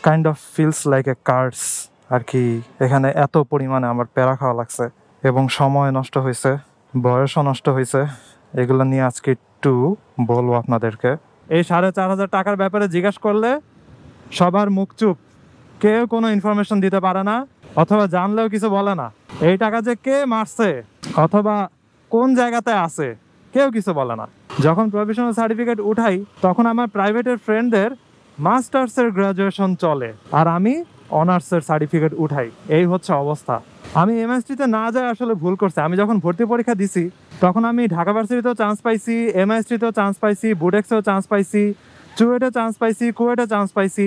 Kind of feels like a curse আর কি। এখানে এত পরিমাণে আমার প্যারা খাওয়া লাগছে এবং সময় নষ্ট হয়েছে, বয়সও নষ্ট হয়েছে। এগুলো নিয়ে আজকে একটু বলবো আপনাদেরকে। এই 4,500 টাকার ব্যাপারে জিজ্ঞাসা করলে সবার মুখ চুপ, কেউ কোনো ইনফরমেশন দিতে পারে না, অথবা জানলেও কিছু বলে না। এই টাকা যে কে মারছে অথবা কোন জায়গাতে আছে কেউ কিছু বলে না। যখন প্রফেশনাল সার্টিফিকেট উঠাই তখন আমার প্রাইভেটের ফ্রেন্ডদের মাস্টার্সের গ্রাজুয়েশন চলে আর আমি অনার্সের সার্টিফিকেট উঠাই। এই হচ্ছে অবস্থা। আমি এমআইএসটিতে না যাই আসলে ভুল করছে। আমি যখন ভর্তি পরীক্ষা দিছি তখন আমি ঢাকা ভার্সিটিতেও চান্স পাইছি, এমআইএসটিতেও চান্স পাইছি, বুটেক্সেও চান্স পাইছি, চুয়েটে চান্স পাইছি, কুয়েটে চান্স পাইছি,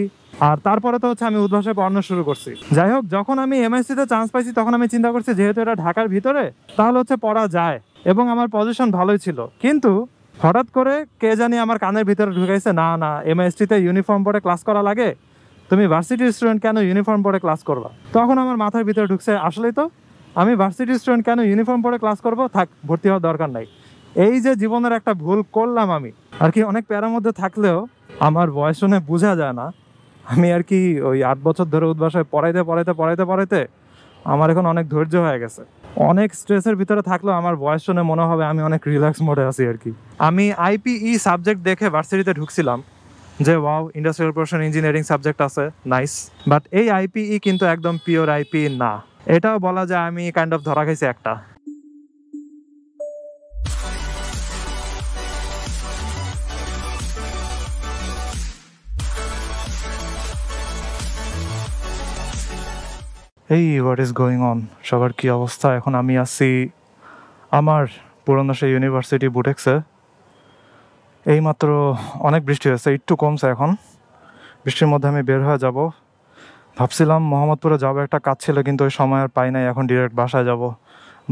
আর তারপরে তো হচ্ছে আমি উদ্ভাসে পড়ানো শুরু করছি। যাই হোক, যখন আমি এমআইএসটিতে চান্স পাইছি তখন আমি চিন্তা করছি যেহেতু এটা ঢাকার ভিতরে তাহলে হচ্ছে পড়া যায় এবং আমার পজিশন ভালোই ছিল। কিন্তু হঠাৎ করে কে জানি আমার কানের ভিতরে ঢুকাইছে, না না, এমআইএসটিতে ইউনিফর্ম পরে ক্লাস করা লাগে, তুমি ভার্সিটির স্টুডেন্ট কেন ইউনিফর্ম পরে ক্লাস করবা। তখন আমার মাথার ভিতরে ঢুকছে আসলেই তো আমি ভার্সিটির স্টুডেন্ট কেন ইউনিফর্ম পরে ক্লাস করবো, থাক ভর্তি হওয়ার দরকার নাই। এই যে জীবনের একটা ভুল করলাম আমি আর কি। অনেক প্যারার মধ্যে থাকলেও আমার বয়স শুনে বোঝা যায় না। আমি আর কি ওই 8 বছর ধরে উদ্ভাসায় পড়াইতে আমার এখন অনেক ধৈর্য হয়ে গেছে। অনেক স্ট্রেসের ভিতরে থাকলেও আমার বয়স শুনে মনে হবে আমি অনেক রিল্যাক্স মোডে আছি আর কি। আমি আইপিই সাবজেক্ট দেখে ভার্সিটিতে ঢুকছিলাম যে wow, industrial production engineering subject আছে, নাইস। বাট এই আইপিই কিন্তু একদম পিওর আইপিই না। এটাও বলা যায় আমি কাইন্ড অফ ধরা খাইছি একটা। এই হোয়াট ইজ গোয়িং অন, সবার কি অবস্থা? এখন আমি আছি আমার পুরনো সেই ইউনিভার্সিটি বুটেক্সে। এইমাত্র অনেক বৃষ্টি হয়েছে, একটু কমছে এখন। বৃষ্টির মধ্যে আমি বের হয়ে যাব। ভাবছিলাম মোহাম্মদপুরে যাবো, একটা কাজ ছিল, কিন্তু ওই সময় আর পাই নাই। এখন ডিরেক্ট বাসায় যাব।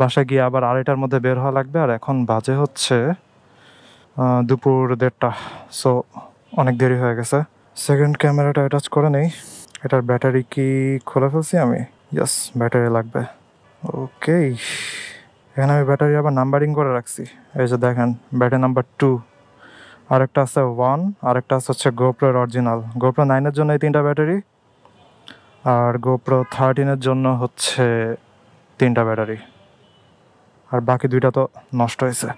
বাসায় গিয়ে আবার 2:30টার মধ্যে বের হওয়া লাগবে। আর এখন বাজে হচ্ছে দুপুর 1:30। সো অনেক দেরি হয়ে গেছে। সেকেন্ড ক্যামেরাটা অ্যাটাচ করে নেই। এটার ব্যাটারি কি খুলে ফেলছি আমি? ইয়েস, ব্যাটারি লাগবে। ওকে, এখানে আমি ব্যাটারি আবার নাম্বারিং করে রাখছি। এই যে দেখেন, ব্যাটারি নাম্বার 2, আরেকটা আছে 1, আরেকটা আছে হচ্ছে গোপ্রোর অরিজিনাল। গোপ্রো 9-এর জন্য এই 3টা ব্যাটারি, আর গোপ্রো 13-এর জন্য হচ্ছে 3টা ব্যাটারি, আর বাকি 2টা তো নষ্ট হয়েছে।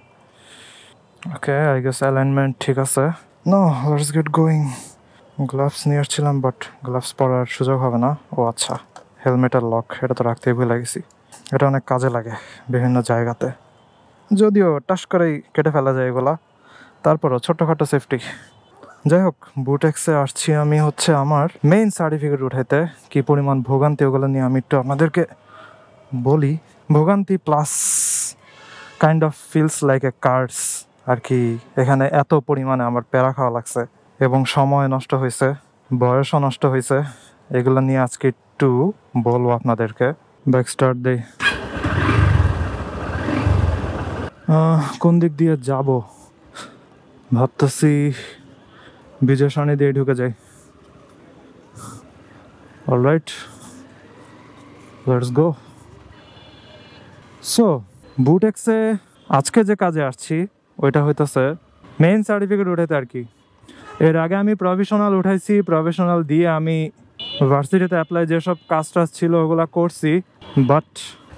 ওকে, আই গেস অ্যালাইনমেন্ট ঠিক আছে। No, let's get going. Gloves নিয়ে আসছিলাম, বাট গ্লাভস পরার সুযোগ হবে না। ও আচ্ছা, হেলমেটের লক, এটা তো রাখতেই ভুলে গেছি। এটা অনেক কাজে লাগে বিভিন্ন জায়গাতে, যদিও টাস করেই কেটে ফেলা যায় এগুলা, তারপরও ছোট্টখাটো সেফটি। যাই হোক, বুটেক্সে আসছি আমি হচ্ছে আমার মেইন সার্টিফিকেট উঠাইতে। কি পরিমাণ ভোগান্তি ওগুলো নিয়ে আমি একটু আপনাদেরকে বলি। ভোগান্তি plus kind of feels like a curse আর কি। এখানে এত পরিমাণে আমার প্যারা খাওয়া লাগছে এবং সময় নষ্ট হয়েছে, বয়সও নষ্ট হয়েছে। এগুলো নিয়ে আজকে একটু বলবো আপনাদেরকে। ব্যাক স্টার্ট দেই। কোন দিক দিয়ে যাব ভাবতেছি, বিজয় সরণি দিয়ে ঢুকে যাই। Alright, let's go. সো বুটেক্সে আজকে যে কাজে আসছি ওইটা হইতেছে মেইন সার্টিফিকেট উঠাইতে আর কি। এর আগে আমি প্রফেশনাল উঠাইছি, প্রফেশনাল দিয়ে আমি ভার্সিটিতে অ্যাপ্লাই যেসব কাজ টাজ ছিল ওগুলো করছি। বাট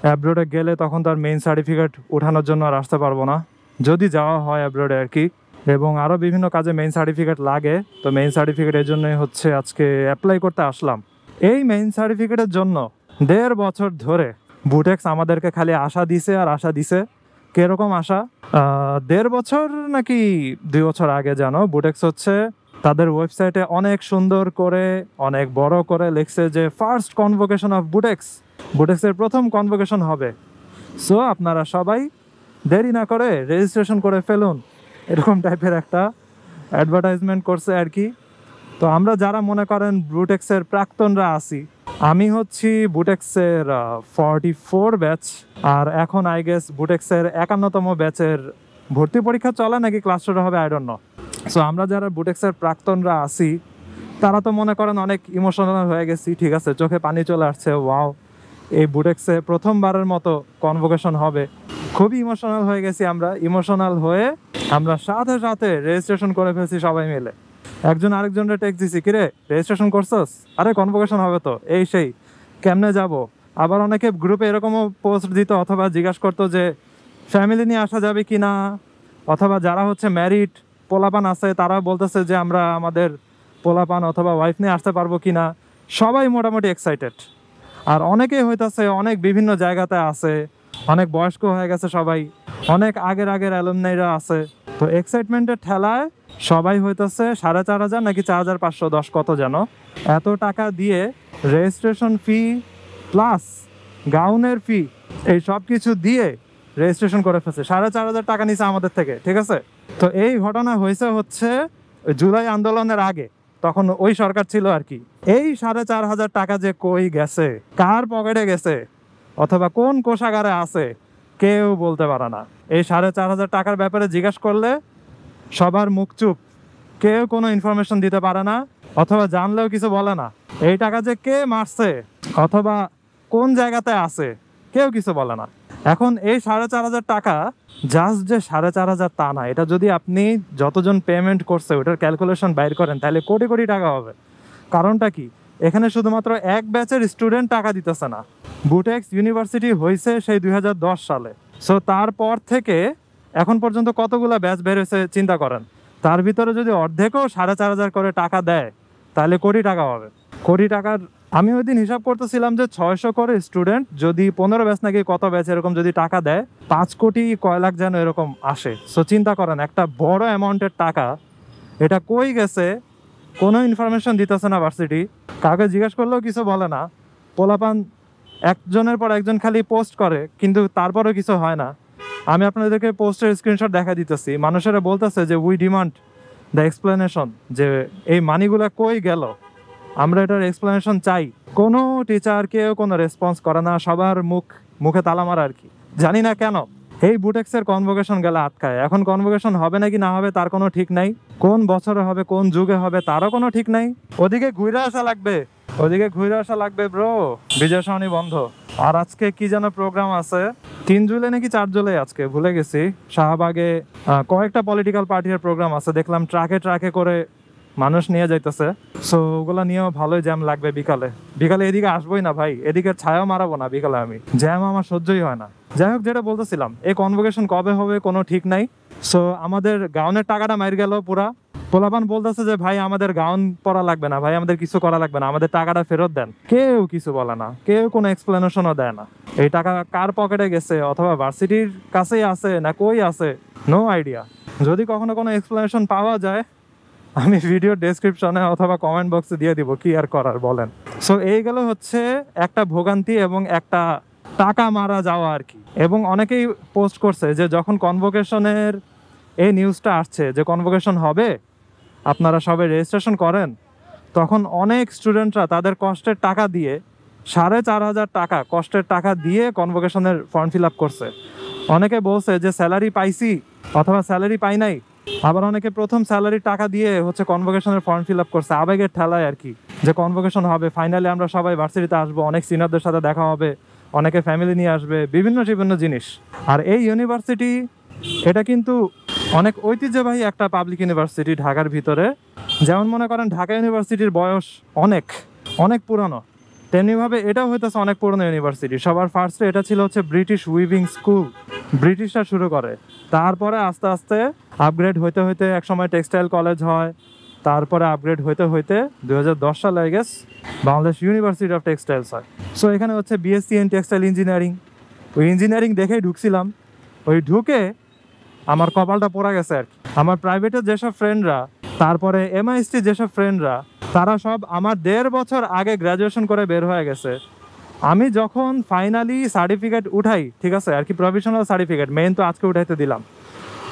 অ্যাব্রোডে গেলে তখন তার মেইন সার্টিফিকেট উঠানোর জন্য আর আসতে পারবো না, যদি যাওয়া হয় অ্যাব্রোডে আর কি। এবং আরও বিভিন্ন কাজে মেইন সার্টিফিকেট লাগে। তো মেইন সার্টিফিকেট এর জন্যই হচ্ছে আজকে অ্যাপ্লাই করতে আসলাম। এই মেইন সার্টিফিকেটের জন্য 1.5 বছর ধরে বুটেক্স আমাদেরকে খালি আশা দিছে আর আশা দিছে। কিরকম আশা? 1.5 বছর নাকি 2 বছর আগে জানো, বুটেক্স হচ্ছে তাদের ওয়েবসাইটে অনেক সুন্দর করে অনেক বড় করে লিখছে যে ফার্স্ট কনভোকেশন অফ বুটেক্স, বুটেক্সের প্রথম কনভোকেশন হবে। সো আপনারা সবাই দেরি না করে রেজিস্ট্রেশন করে ফেলুন, এরকম টাইপের একটা অ্যাডভার্টাইজমেন্ট করছে আর কি। তো আমরা যারা মনে করেন বুটেক্সের প্রাক্তনরা আছি, আমি হচ্ছি বুটেক্সের 44 ব্যাচ, আর এখন আই গেস বুটেক্সের 51তম ব্যাচের ভর্তি পরীক্ষা চলে নাকি ক্লাস শুরু হবে, আই ডোন্ট নো। সো আমরা যারা বুটেক্সের প্রাক্তনরা আছি তারা তো মনে করেন অনেক ইমোশনাল হয়ে গেছি, ঠিক আছে, চোখে পানি চলে আসছে। ওয়াও, এই বুটেক্সে প্রথমবারের মতো কনভোকেশন হবে, খুবই ইমোশনাল হয়ে গেছি আমরা। ইমোশনাল হয়ে আমরা সাথে সাথে রেজিস্ট্রেশন করে ফেলছি সবাই মিলে। একজন আরেকজনের টেক্সট দিছি, কিরে রেজিস্ট্রেশন করছস? আরে কনভোকেশন হবে তো, এই সেই, কেমনে যাব? আবার অনেকে গ্রুপে এরকমও পোস্ট দিত অথবা জিজ্ঞাসা করতো যে ফ্যামিলি নিয়ে আসা যাবে কি না, অথবা যারা হচ্ছে ম্যারিড পোলাপান আছে তারা বলতেছে যে আমরা আমাদের পোলাপান অথবা ওয়াইফ নিয়ে আসতে পারবো কি না। সবাই মোটামুটি এক্সাইটেড। আর অনেকেই হইতাছে অনেক বিভিন্ন জায়গাতে আছে, অনেক বয়স্ক হয়ে গেছে সবাই, অনেক আগের অ্যালুমনাইরা আছে। তো এক্সাইটমেন্টের ঠেলায় সবাই হইতাছে 4,500 নাকি 4,510 কত যেন এত টাকা দিয়ে রেজিস্ট্রেশন ফি প্লাস গাউনের ফি এই সব কিছু দিয়ে রেজিস্ট্রেশন করে ফেলছে। 4,500 টাকা নিছে আমাদের থেকে, ঠিক আছে? তো এই ঘটনা হয়েছে হচ্ছে জুলাই আন্দোলনের আগে, তখন ওই সরকার ছিল আর কি। এই 4,500 টাকা যে কই গেছে, কার পকেটে গেছে, অথবা কোন কোষাগারে আছে, কেউ বলতে পারে না। এই 4,500 টাকার ব্যাপারে জিজ্ঞাসা করলে সবার মুখ চুপ, কেউ কোনো ইনফরমেশন দিতে পারে না, অথবা জানলেও কিছু বলে না। এই টাকা যে কে মারছে অথবা কোন জায়গাতে আছে কেউ কিছু বলে না। এখন এই 4,500 টাকা জাস্ট যে 4,500 তা না, এটা যদি আপনি যতজন পেমেন্ট করছে ওটার ক্যালকুলেশন বাইর করেন তাহলে কোটি কোটি টাকা হবে। কারণটা কি, এখানে শুধুমাত্র এক ব্যাচের স্টুডেন্ট টাকা দিতেছে না। বুটেক্স ইউনিভার্সিটি হয়েছে সেই 2010 সালে। সো তারপর থেকে এখন পর্যন্ত কতগুলা ব্যাচ বের হয়েছে চিন্তা করেন। তার ভিতরে যদি অর্ধেকও 4,500 করে টাকা দেয় তাহলে কোটি টাকা হবে। কোটি টাকার আমি ওই দিন হিসাব করতেছিলাম যে 600 করে স্টুডেন্ট যদি 15 ব্যাচ নাকি কত ব্যাচ এরকম যদি টাকা দেয় 5 কোটি কয় লাখ যেন এরকম আসে। সো চিন্তা করেন একটা বড় অ্যামাউন্টের টাকা, এটা কই গেছে কোনো ইনফরমেশন দিতেছে না ভার্সিটি, কাউকে জিজ্ঞেস করলেও কিছু বলে না। পোলাপান একজনের পর একজন খালি পোস্ট করে, কিন্তু তারপরেও কিছু হয় না। আমি আপনাদেরকে পোস্টের স্ক্রিনশট দেখা দিতেছি, মানুষেরা বলতেছে যে উই ডিমান্ড দ্য এক্সপ্লেনেশন, যে এই মানিগুলা কই গেল, আমরা এটার এক্সপ্লেনেশন চাই। কোনো টিচার কেউ কোনো রেসপন্স করে না, সবার মুখে তালা মারা আর কি। জানি না কেন এই বুটেক্সের কনভোকেশন গেলে আটকায়। এখন কনভোকেশন হবে নাকি না হবে তার কোনো ঠিক নাই, কোন বছরে হবে কোন যুগে হবে তারও কোনো ঠিক নাই। ওদিকে ঘুরে আসা লাগবে ব্রো, বিজয় সরণি বন্ধ। আর আজকে কি যেন প্রোগ্রাম আছে 3 জুলাই নাকি 4 জুলাই, আজকে ভুলে গেছি। শাহবাগে কয়েকটা পলিটিক্যাল পার্টির প্রোগ্রাম আছে, দেখলাম ট্রাকে করে মানুষ নিয়ে যাইতেছে। সো ওগুলা নিয়েও ভালোই জ্যাম লাগবে বিকালে এদিকে আসবোই না ভাই, এদিকে ছায়াও মারাবো না বিকালে, আমি জ্যাম আমার সহ্যই হয় না। যাই হোক, যেটা বলতেছিলাম, এই কনভোকেশন কবে হবে কোনো ঠিক নাই। সো আমাদের গাউনের টাকাটা মার গেল পুরা। পোলাপান বলতেছে যে ভাই আমাদের গাউন পরা লাগবে না, ভাই আমাদের কিছু করা লাগবে না, আমাদের টাকাটা ফেরত দেন। কেউ কিছু বলে না, কেউ কোনো এক্সপ্লেনেশনও দেয় না। এই টাকা কার পকেটে গেছে অথবা ভার্সিটির কাছেই আছে না কই আছে, নো আইডিয়া। যদি কখনো কোনো এক্সপ্লেনেশন পাওয়া যায় আমি ভিডিও ডেসক্রিপশনে অথবা কমেন্ট বক্সে দিয়ে দিব, কি আর করার বলেন। সো এই গেল হচ্ছে একটা ভোগান্তি এবং একটা টাকা মারা যাওয়া আর কি। এবং অনেকেই পোস্ট করছে যে যখন কনভোকেশনের এই নিউজটা আসছে যে কনভোকেশন হবে, আপনারা সবাই রেজিস্ট্রেশন করেন, তখন অনেক স্টুডেন্টরা তাদের কষ্টের টাকা দিয়ে 4,500 টাকা কষ্টের টাকা দিয়ে কনভোকেশনের ফর্ম ফিল আপ করছে। অনেকে বলছে যে স্যালারি পাইছি অথবা স্যালারি পাই নাই, আবার অনেকে প্রথম স্যালারির টাকা দিয়ে হচ্ছে কনভোকেশনের ফর্ম ফিল আপ করছে আবেগের ঠেলায় আর কি, যে কনভোকেশন হবে, ফাইনালি আমরা সবাই ভার্সিটিতে আসবো, অনেক সিনিয়রদের সাথে দেখা হবে, অনেকে ফ্যামিলি নিয়ে আসবে, বিভিন্ন জিনিস। আর এই ইউনিভার্সিটি এটা কিন্তু অনেক ঐতিহ্যবাহী একটা পাবলিক ইউনিভার্সিটি ঢাকার ভিতরে। যেমন মনে করেন ঢাকা ইউনিভার্সিটির বয়স অনেক পুরানো, তেমনিভাবে এটাও হইতেছে অনেক পুরনো ইউনিভার্সিটি। সবার ফার্স্টে এটা ছিল হচ্ছে ব্রিটিশ উইভিং স্কুল, ব্রিটিশরা শুরু করে, তারপরে আস্তে আস্তে আপগ্রেড হইতে হইতে একসময় টেক্সটাইল কলেজ হয়, তারপরে আপগ্রেড হইতে হইতে 2010 সালে I guess Bangladesh university of textiles হয়। সো এখানে হচ্ছে বিএসসি ইন টেক্সটাইল ইঞ্জিনিয়ারিং। ওই ইঞ্জিনিয়ারিং দেখেই ঢুকছিলাম, ওই ঢুকে আমার কপালটা পড়া গেছে আর কি। আমার প্রাইভেটের যেসব ফ্রেন্ডরা, তারপরে এমআইএসটি যেসব ফ্রেন্ডরা, তারা সব আমার 1.5 বছর আগে গ্র্যাজুয়েশন করে বের হয়ে গেছে। আমি যখন ফাইনালি সার্টিফিকেট উঠাই, ঠিক আছে আর কি, প্রভিশনাল সার্টিফিকেট, মেইন তো আজকে উঠাইতে দিলাম,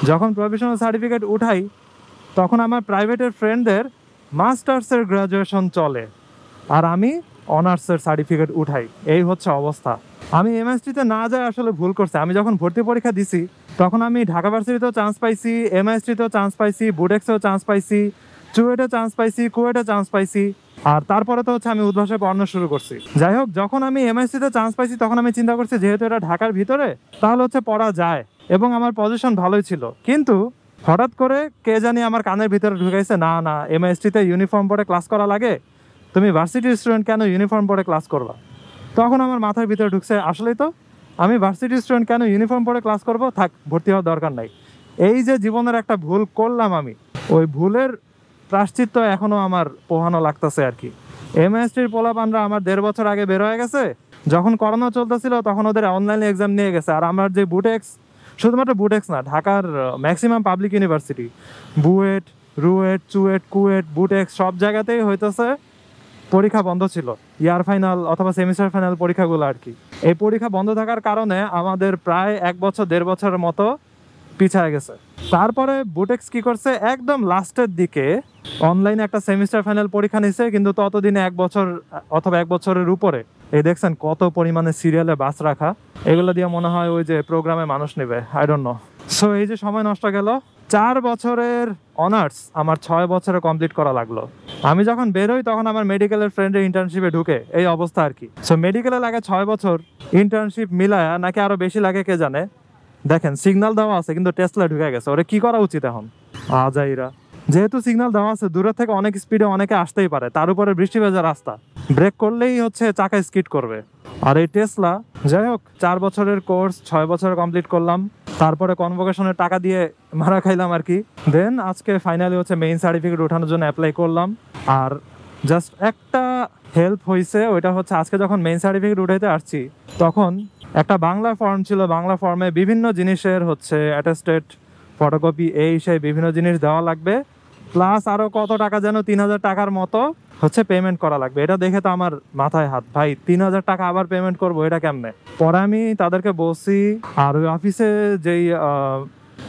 যখন প্রভিশনাল সার্টিফিকেট উঠাই তখন আমার প্রাইভেটের ফ্রেন্ডদের মাস্টার্সের গ্র্যাজুয়েশন চলে আর আমি অনার্সের সার্টিফিকেট উঠাই। এই হচ্ছে অবস্থা। আমি এমএসটিতে না যাই আসলে ভুল করছে। আমি যখন ভর্তি পরীক্ষা দিছি তখন আমি ঢাকা ভার্সিটিতেও চান্স পাইছি, এমএসটিতেও চান্স পাইছি, বুটেক্সেও চান্স পাইছি, চুয়েটে চান্স পাইছি, কুয়েটে চান্স পাইছি, আর তারপরে তো হচ্ছে আমি উদ্ভাসে পড়ানো শুরু করছি। যাই হোক, যখন আমি এমএসসিতে চান্স পাইছি তখন আমি চিন্তা করছি যেহেতু এটা ঢাকার ভিতরে তাহলে হচ্ছে পড়া যায় এবং আমার পজিশন ভালোই ছিল। কিন্তু হঠাৎ করে কে জানি আমার কানের ভিতরে ঢুকাইছে, না না এমআইএসটিতে ইউনিফর্ম পরে ক্লাস করা লাগে, তুমি ভার্সিটির স্টুডেন্ট কেন ইউনিফর্ম পরে ক্লাস করবা। তখন আমার মাথার ভিতরে ঢুকছে আসলেই তো আমি ভার্সিটির স্টুডেন্ট কেন ইউনিফর্ম পরে ক্লাস করব, থাক ভর্তি হওয়ার দরকার নাই। এই যে জীবনের একটা ভুল করলাম আমি, ওই ভুলের প্রায়শ্চিত্ত এখনো আমার পোহানো লাগতেছে আর কি। এমএসটির পোলাপানরা আমার 1.5 বছর আগে বের হয়ে গেছে, যখন করোনা চলতেছিল তখন ওদের অনলাইনে এক্সাম নিয়ে গেছে। আর আমার যে বুটেক্স, শুধুমাত্র বুটেক্স না, ঢাকার maximum public university, BUET, RUET, CUET, KUET, Butex সব জায়গাতেই হইতেছে পরীক্ষা বন্ধ ছিল, ইয়ার ফাইনাল অথবা সেমিস্টার ফাইনাল পরীক্ষাগুলো আর কি। এই পরীক্ষা বন্ধ থাকার কারণে আমাদের প্রায় 1 বছর 1.5 বছরের মতো পিছায় গেছে। তারপরে বুটেক্স কি করছে, একদম লাস্টের দিকে অনলাইনে একটা সেমিস্টার ফাইনাল পরীক্ষা নিছে, কিন্তু ততদিনে 1 বছর অথবা 1 বছরের উপরে এই দেখছেন কত পরিমাণে সিরিয়ালে বাস রাখা, এগুলো দিয়ে মনে হয় ওই যে প্রোগ্রামে মানুষ নেবে, আই ডোন্ট নো। সো এই যে সময় নষ্ট গেল, 4 বছরের অনার্স আমার 6 বছরে কমপ্লিট করা লাগলো। আমি যখন বেরোই তখন আমার মেডিকেলের ফ্রেন্ডের ইন্টার্নশিপে ঢুকে এই অবস্থা আর কি। সো মেডিকেলে লাগে 6 বছর, ইন্টার্নশিপ মিলায়া নাকি আরো বেশি লাগে কে জানে। দেখেন সিগন্যাল দেওয়া আছে কিন্তু টেসলা ঢুকে গেছে, ওরা কি করা উচিত এখন আজাইরা। যেহেতু সিগন্যাল দেওয়া আছে, দূরের থেকে অনেক স্পিডে অনেকে আসতেই পারে, তার উপরে বৃষ্টি ভেজা রাস্তা, ব্রেক করলেই হচ্ছে চাকা স্কিড করবে। আর এই টেসলা, যাই হোক 4 বছরের কোর্স 6 বছরে কমপ্লিট করলাম, তারপরে কনভোকেশনের টাকা দিয়ে মারা খাইলাম আর কি। দেন আজকে ফাইনালি হচ্ছে মেইন সার্টিফিকেট ওঠানোর জন্য অ্যাপ্লাই করলাম। আর জাস্ট একটা হেল্প হয়েছে, ওইটা হচ্ছে আজকে যখন মেইন সার্টিফিকেট উঠাইতে আসছি তখন একটা বাংলা ফর্ম ছিল, বাংলা ফর্মে বিভিন্ন জিনিসের হচ্ছে অ্যাটেস্টেড, ফটোকপি, এই সেই বিভিন্ন জিনিস দেওয়া লাগবে, প্লাস আরও কত টাকা যেন 3,000 টাকার মতো হচ্ছে পেমেন্ট করা লাগবে। এটা দেখে তো আমার মাথায় হাত, ভাই 3,000 টাকা আবার পেমেন্ট করবো, এটা কেমনে। পরে আমি তাদেরকে বলছি, আর ওই অফিসে যেই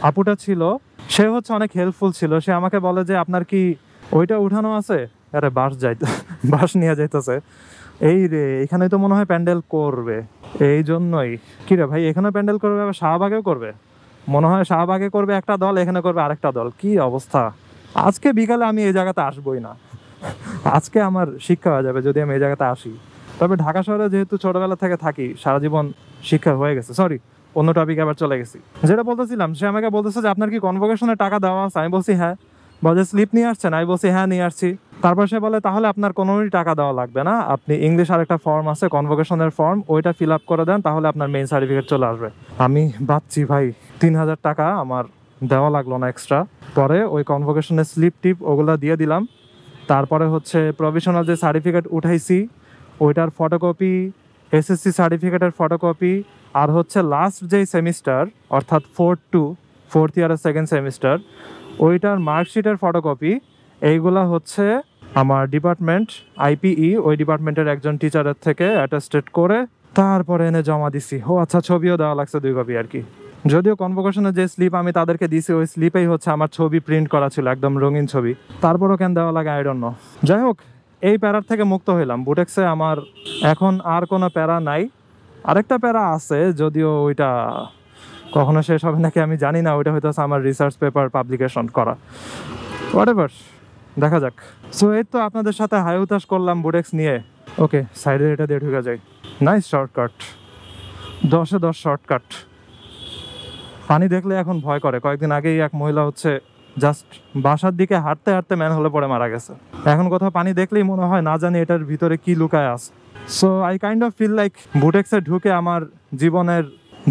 আপুটা ছিল সে হচ্ছে অনেক হেল্পফুল ছিল, সে আমাকে বলে যে আপনার কি ওইটা উঠানো আছে, আরে বাস যাইতে বাস নিয়ে যাইতেছে, এই রে এখানে তো মনে হয় প্যান্ডেল করবে, এই জন্যই। কি রে ভাই, এখানে প্যান্ডেল করবে, আবার শাহবাগেও করবে, মনে হয় শাহবাগে করবে একটা দল, এখানে করবে আরেকটা দল, কি অবস্থা। আজকে বিকালে আমি এই জায়গাতে আসবোই না, আজকে আমার শিক্ষা হয়ে যাবে যদি আমি এই জায়গাতে আসি। তবে ঢাকা শহরে যেহেতু ছোটবেলা থেকে থাকি, সারা জীবন শিক্ষা হয়ে গেছে। সরি, অন্য টপিকে আবার চলে গেছি। যেটা বলতেছিলাম, সে আমাকে বলতেছে যে আপনার কি কনভোকেশনের টাকা দেওয়া আছে, আমি বলছি হ্যাঁ। বলে স্লিপ নিয়ে আসছেন, আমি বলছি হ্যাঁ নিয়ে আসছি। তারপর সে বলে তাহলে আপনার কোনোই টাকা দেওয়া লাগবে না, আপনি ইংলিশ আরেকটা ফর্ম আছে কনভোকেশনের ফর্ম, ওইটা ফিল আপ করে দেন, তাহলে আপনার মেইন সার্টিফিকেট চলে আসবে। আমি বাচ্চি ভাই, 3,000 টাকা আমার দেওয়া লাগলো না এক্সট্রা। পরে ওই কনভোকেশনের স্লিপ টিপ ওগুলো দিয়ে দিলাম। তারপরে হচ্ছে প্রভিশনাল যে সার্টিফিকেট উঠাইছি ওইটার ফটোকপি, এসএসসি সার্টিফিকেটের ফটোকপি, আর হচ্ছে লাস্ট যেই সেমিস্টার অর্থাৎ 4th ইয়ারের সেকেন্ড সেমিস্টার, ওইটার মার্কশিটের ফটোকপি, এইগুলা হচ্ছে আমার ডিপার্টমেন্ট আইপিই, ওই ডিপার্টমেন্টের একজন টিচারের থেকে অ্যাটেস্টেড করে তারপরে এনে জমা দিছি। ও আচ্ছা, ছবিও দেওয়া লাগছে 2 কপি আর কি। যদিও কনভোকেশনের যে স্লিপ আমি তাদেরকে দিছি, ওই স্লিপেই হচ্ছে আমার ছবি প্রিন্ট করা ছিল, একদম রঙিন ছবি, তারপরও কেন দেওয়া লাগে আই ডোন্ট নো। যাই হোক, এই প্যারার থেকে মুক্ত হইলাম। বুটেক্সে আমার এখন আর কোনো প্যারা নাই। আরেকটা প্যারা আছে, যদিও ওইটা কখনো শেষ হবে নাকি আমি জানি না, ওইটা হয়তো আমার রিসার্চ পেপার পাবলিকেশন করা, হোয়াটএভার, দেখা যাক। সো এই তো আপনাদের সাথে হাই হুতাশ করলাম বুটেক্স নিয়ে। ওকে, সাইডে এটা দিয়ে ঢুকে যাই। নাইস শর্টকাট, 10-এ 10 শর্টকাট। পানি দেখলে এখন ভয় করে। কয়েকদিন আগেই এক মহিলা হচ্ছে জাস্ট বাসার দিকে হাঁটতে হাঁটতে ম্যান হলে পড়ে মারা গেছে। এখন কোথাও পানি দেখলেই মনে হয় না জানি এটার ভিতরে কি লুকায় আছে। So I kind of feel like বুটেক্সে ঢুকে আমার জীবনের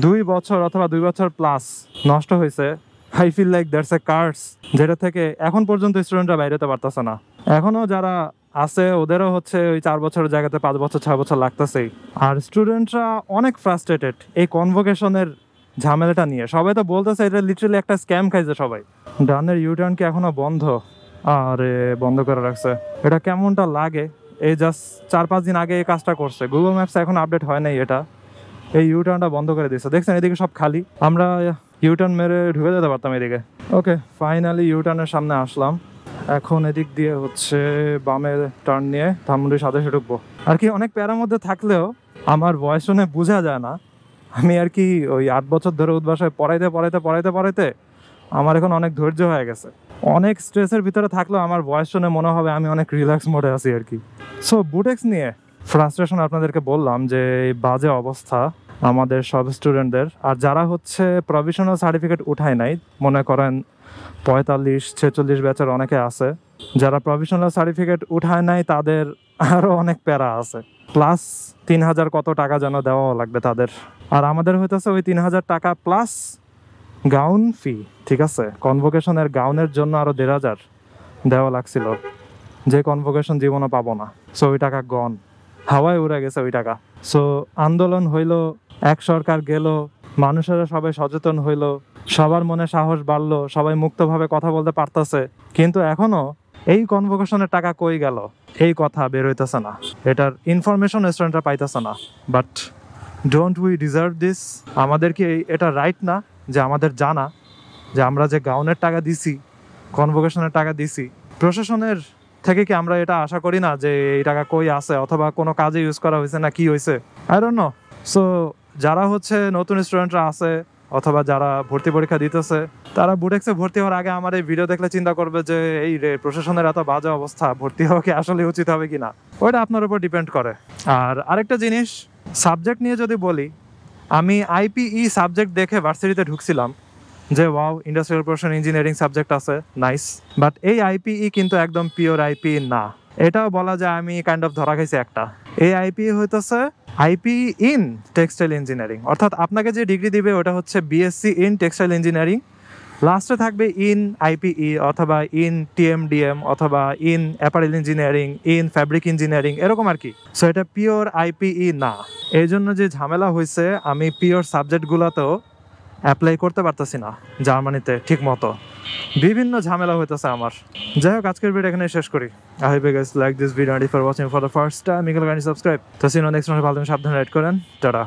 2 বছর অথবা 2 বছর প্লাস নষ্ট হয়েছে। I feel like that's a curse, যেটা থেকে এখন পর্যন্ত স্টুডেন্টরা বাইরে যেতে পারতেছে না। এখনও যারা আছে ওদেরও হচ্ছে ওই 4 বছরের জায়গাতে 5 বছর 6 বছর লাগতেছেই। আর স্টুডেন্টরা অনেক ফ্রাস্ট্রেটেড এই কনভোকেশনের ঝামেলাটা নিয়ে। সবাই তো বলতেছে এটা লিটারালি একটা স্ক্যাম খাইছে সবাই। ডানের ইউটার্ন কি এখনো বন্ধ? আরে বন্ধ করে রাখছে। এটা কেমনটা লাগে, এই জাস্ট 4-5 দিন আগে এই কাজটা করছে। গুগল ম্যাপস এখন আপডেট হয় নাই, এটা এই ইউটার্নটা বন্ধ করে দিচ্ছে। দেখছেন এদিকে সব খালি, আমরা ইউটার্ন মেরে ঢুকে যেতে পারতাম এদিকে। ওকে, ফাইনালি ইউটার্নের সামনে আসলাম। এখন এদিক দিয়ে হচ্ছে বামে টার্ন নিয়ে ধানমন্ডির সাথে ঢুকবো আর কি। অনেক প্যারার মধ্যে থাকলেও আমার ভয়েস শুনে বোঝা যায় না আমি আর কি ওই 8 বছর ধরে উদ্ভাষায় পড়াইতে আমার এখন অনেক ধৈর্য হয়ে গেছে। অনেক স্ট্রেসের ভিতরে থাকলেও আমার ভয়েস শুনে মনে হবে আমি অনেক রিল্যাক্স মোডে আছি আর কি। সো বুটেক্স নিয়ে ফ্রাস্ট্রেশন আপনাদেরকে বললাম যে এই বাজে অবস্থা আমাদের সব স্টুডেন্টদের। আর যারা হচ্ছে প্রভিশনাল সার্টিফিকেট উঠায় নাই, মনে করেন 45-46 ব্যাচের অনেকে আছে। যারা প্রফেশনাল সার্টিফিকেট উঠায় নাই তাদের আরও অনেক প্যারা আছে, প্লাস 3,000 কত টাকা যেন দেওয়াও লাগবে তাদের। আর আমাদের হইতেছে ওই 3,000 টাকা প্লাস গাউন ফি, ঠিক আছে? কনভোকেশনের গাউনের জন্য আরও 1,500 দেওয়া লাগছিল, যে কনভোকেশন জীবনে পাবো না। সো ওই টাকা গন, হাওয়ায় উড়ে গেছে ওই টাকা। সো আন্দোলন হইল, এক সরকার গেল, মানুষেরা সবাই সচেতন হইল, সবার মনে সাহস বাড়লো, সবাই মুক্তভাবে কথা বলতে পারতেছে। কিন্তু এখনো এই কনভোকেশনের টাকা কই গেল এই কথা বের হইতেছে না, এটার ইনফরমেশন স্টুডেন্টরা পাইতেছে না। But don't we deserve this? আমাদের কি এটা রাইট না যে আমাদের জানা যে আমরা যে গাউনের টাকা দিছি, কনভোকেশনের টাকা দিছি, প্রশাসনের থেকে কি আমরা এটা আশা করি না যে এই টাকা কই আছে, অথবা কোনো কাজে ইউজ করা হয়েছে না কি হয়েছে? I don't know. সো যারা হচ্ছে নতুন স্টুডেন্টরা আছে অথবা যারা ভর্তি পরীক্ষা দিতেছে, তারা বুটেক্সে ভর্তি হওয়ার আগে আমার এই ভিডিও দেখলে চিন্তা করবে যে এই রে প্রশাসনের এত বাজে অবস্থা, ভর্তি হওয়া কি আসলে উচিত হবে কিনা, ওইটা আপনার উপর ডিপেন্ড করে। আর আরেকটা জিনিস, সাবজেক্ট নিয়ে যদি বলি, আমি আইপিই সাবজেক্ট দেখে ভার্সিটিতে ঢুকছিলাম যে wow industrial production engineering subject আছে, নাইস। বাট এই আইপিই কিন্তু একদম পিওর আইপিই না, এটাও বলা যায় আমি কাইন্ড অফ ধরা খাইছি একটা। এই আইপিই হইতেছে আইপিই ইন টেক্সটাইল ইঞ্জিনিয়ারিং, অর্থাৎ আপনাকে যে ডিগ্রি দিবে ওটা হচ্ছে বিএসসি ইন টেক্সটাইল ইঞ্জিনিয়ারিং, লাস্টে থাকবে ইন আইপিই অথবা ইন টিএমডিএম অথবা in apparel engineering, in fabric engineering, এরকম আর কি। সো এটা পিওর আইপিই না। এই জন্য যে ঝামেলা হয়েছে, আমি পিওর সাবজেক্টগুলোতেও অ্যাপ্লাই করতে পারতেছি না জার্মানিতে ঠিক মতো, বিভিন্ন ঝামেলা হইতেছে আমার। যাই হোক, আজকের ভিডিও এখানে শেষ করি। I hope you guys like this video, and if you are watching for the first time, you can subscribe. তো সি ইউ নেক্সট টাইম, ভালো থাকুন, সাবধানে রাইড করেন, টাটা।